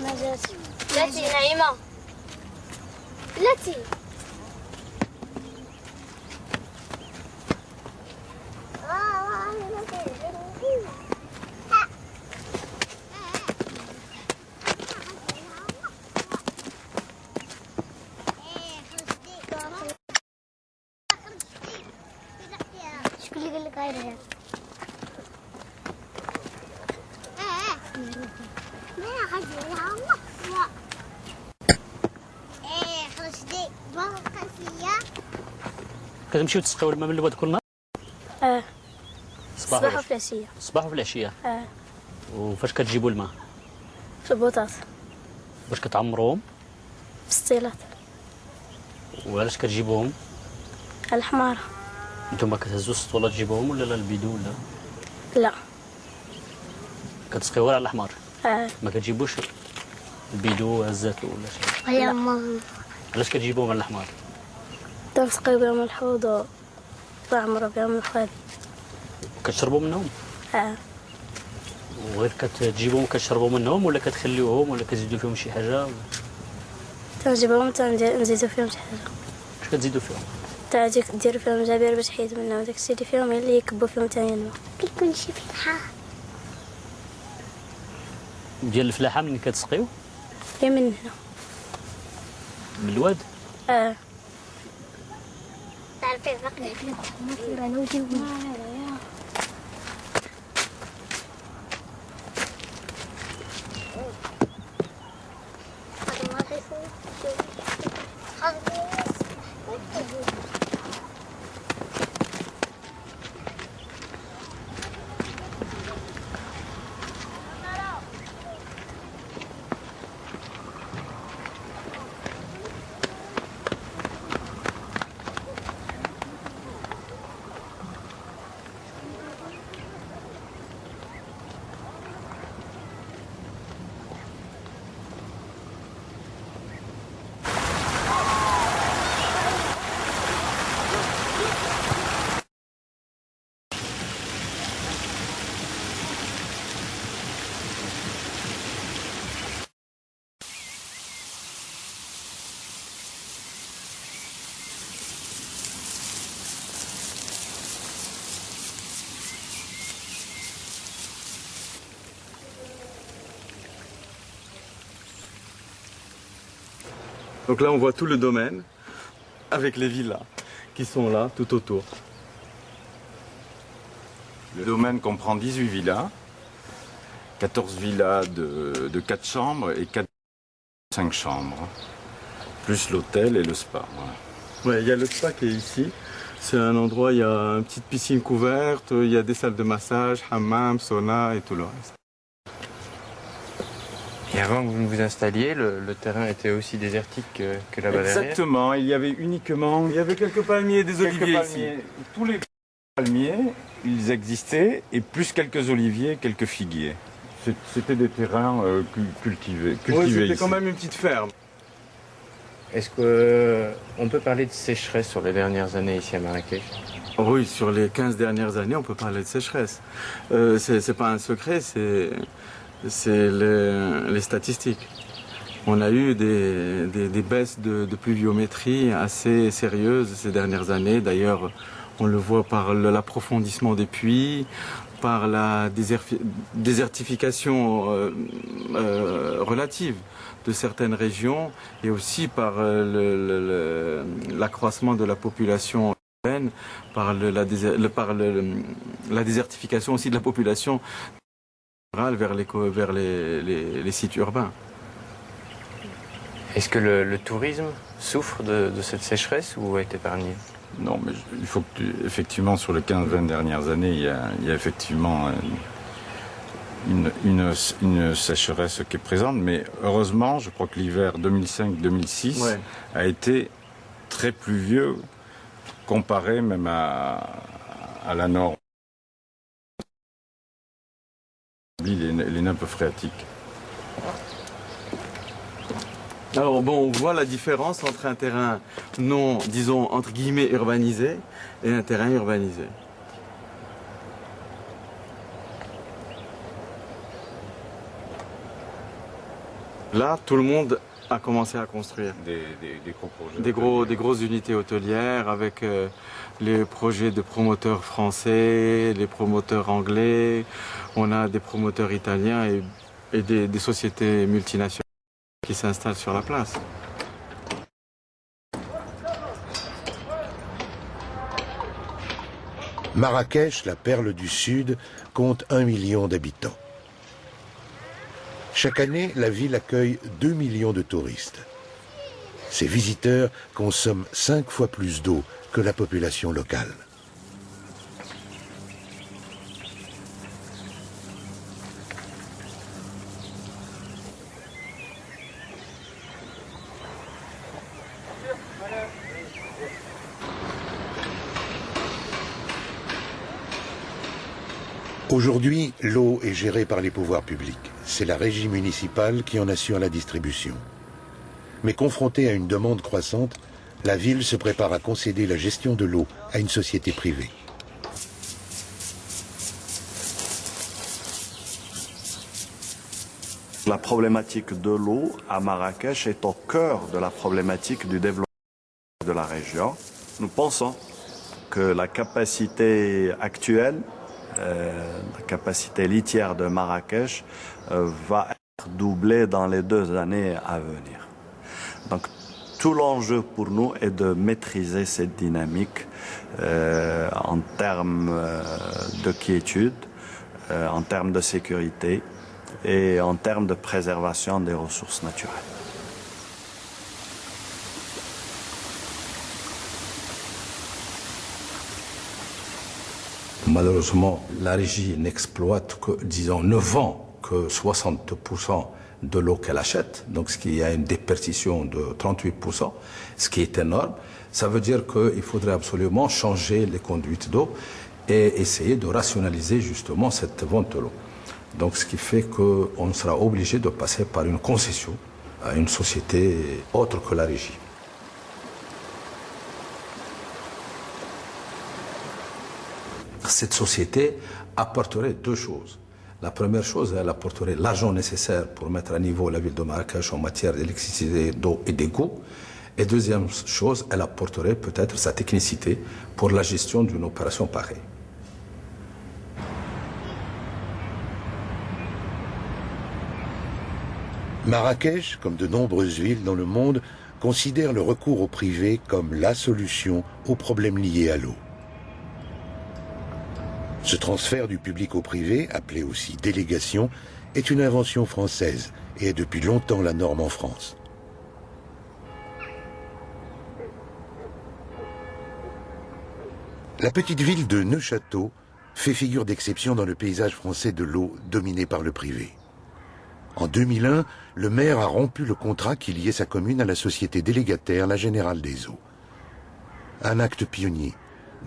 نجاتي. بلاتي نعيمة. بلاتي. شكون اللي قال لك غير هذا؟ كتمشيو تسقيو الماء من الواد كل نهار؟ الصباح وفي العشية. الصباح وفي العشيه. وفاش كتجيبوا الماء؟ في البوطاط. باش كتعمروهم؟ في السطيلات. وعلاش كتجيبوهم؟ الحمارة. نتوما كتهزوا السطوله تجيبوهم ولا لا البيدو ولا؟ لا. كتسقيو غير على الحمار؟ ما كتجيبوش البيدو هزاتو ولا شي؟ يا ماما. علاش كتجيبوهم على الحمار؟ تنسقيو بهم الحوض وتعمروا بهم الخوال. كتشربوا منهم؟ وغير كتجيبوهم كتشربوا منهم ولا كتخليوهم ولا كتزيدوا فيهم شي حاجه؟ تنجيبهم نزيدو فيهم شي حاجة. اش كتزيدوا فيهم؟ ديروا فيهم جابير باش حيد منهم داك الشيء اللي فيهم هي اللي يكبوا فيهم ثاني الماء. كيكون شي فلاحة. ديال الفلاحه منين كتسقيو؟ هي من هنا. من الواد؟ تعرفي فقدي انا وجهي Donc là, on voit tout le domaine avec les villas qui sont là tout autour. Le domaine comprend 18 villas, 14 villas de 4 chambres et 4 de 5 chambres, plus l'hôtel et le spa. Voilà. Ouais, il y a le spa qui est ici. C'est un endroit, il y a une petite piscine couverte, il y a des salles de massage, hammam, sauna et tout le reste. Et avant que vous ne vous installiez, le terrain était aussi désertique que là-bas derrière? Exactement, il y avait quelques palmiers et des oliviers ici. Tous les palmiers, ils existaient, et plus quelques oliviers, quelques figuiers. C'était des terrains cultivés Oui, c'était ici. quand même une petite ferme. Est-ce qu'on peut parler de sécheresse sur les dernières années ici à Marrakech? Oui, sur les 15 dernières années, on peut parler de sécheresse. C'est pas un secret, c'est les statistiques. On a eu des baisses de pluviométrie assez sérieuses ces dernières années. D'ailleurs, on le voit par l'approfondissement des puits, par la désertification relative de certaines régions et aussi par l'accroissement de la population urbaine, par la désertification aussi de la population vers les sites urbains. Est-ce que le tourisme souffre de cette sécheresse ou est épargné? Non, mais il faut que effectivement, sur les 15-20 dernières années, il y a effectivement une sécheresse qui est présente, mais heureusement, je crois que l'hiver 2005-2006 a été très pluvieux comparé même à la norme. Les nappes phréatiques. Alors bon, on voit la différence entre un terrain non, disons, entre guillemets, urbanisé et un terrain urbanisé. Là, tout le monde a commencé à construire. Des gros projets. Des grosses unités hôtelières avec les projets de promoteurs français, les promoteurs anglais. On a des promoteurs italiens et des sociétés multinationales qui s'installent sur la place. Marrakech, la perle du Sud, compte 1 million d'habitants. Chaque année, la ville accueille 2 millions de touristes. Ces visiteurs consomment 5 fois plus d'eau que la population locale. Aujourd'hui, l'eau est gérée par les pouvoirs publics. C'est la régie municipale qui en assure la distribution. Mais confrontée à une demande croissante, la ville se prépare à concéder la gestion de l'eau à une société privée. La problématique de l'eau à Marrakech est au cœur de la problématique du développement de la région. Nous pensons que la capacité actuelle, la capacité litière de Marrakech va être doublée dans les 2 années à venir. Donc tout l'enjeu pour nous est de maîtriser cette dynamique en termes de quiétude, en termes de sécurité et en termes de préservation des ressources naturelles. Malheureusement, la régie n'exploite que, disons, ne vend que 60% de l'eau qu'elle achète, donc ce qui a une déperdition de 38%, ce qui est énorme. Ça veut dire qu'il faudrait absolument changer les conduites d'eau et essayer de rationaliser justement cette vente de l'eau. Donc ce qui fait qu'on sera obligé de passer par une concession à une société autre que la régie. Cette société apporterait 2 choses. La première chose, elle apporterait l'argent nécessaire pour mettre à niveau la ville de Marrakech en matière d'électricité, d'eau et d'égout. Et deuxième chose, elle apporterait peut-être sa technicité pour la gestion d'une opération pareille. Marrakech, comme de nombreuses villes dans le monde, considère le recours au privé comme la solution aux problèmes liés à l'eau. Ce transfert du public au privé, appelé aussi délégation, est une invention française et est depuis longtemps la norme en France. La petite ville de Neufchâteau fait figure d'exception dans le paysage français de l'eau dominé par le privé. En 2001, le maire a rompu le contrat qui liait sa commune à la société délégataire, la Générale des Eaux. Un acte pionnier,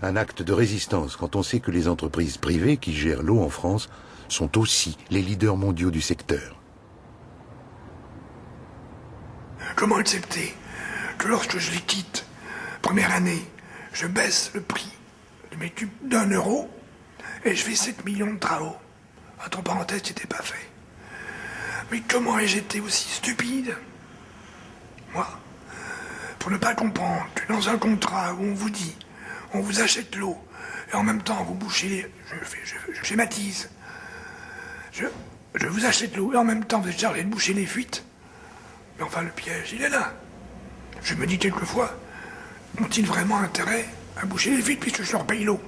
un acte de résistance quand on sait que les entreprises privées qui gèrent l'eau en France sont aussi les leaders mondiaux du secteur. Comment accepter que lorsque je les quitte, première année, je baisse le prix de mes tubes d'1 euro et je fais 7 millions de travaux. Entre parenthèses, c'était pas fait. Mais comment ai-je été aussi stupide, moi, pour ne pas comprendre que dans un contrat où on vous dit, on vous achète l'eau, et en même temps vous bouchez les... Je schématise. Je vous achète l'eau, et en même temps vous êtes chargé de boucher les fuites. Mais enfin, le piège, il est là. Je me dis quelquefois, ont-ils vraiment intérêt à boucher les fuites puisque je leur paye l'eau?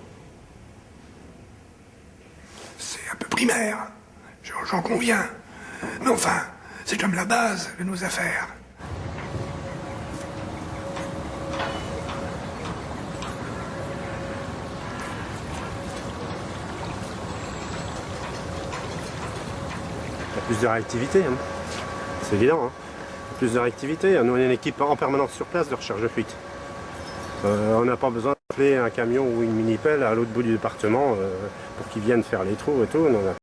C'est un peu primaire, j'en conviens. Mais enfin, c'est comme la base de nos affaires. Il y a plus de réactivité, hein. C'est évident. Hein. Plus de réactivité. Nous, on a une équipe en permanence sur place de recherche de fuite. On n'a pas besoin d'appeler un camion ou une mini-pelle à l'autre bout du département pour qu'ils viennent faire les trous et tout.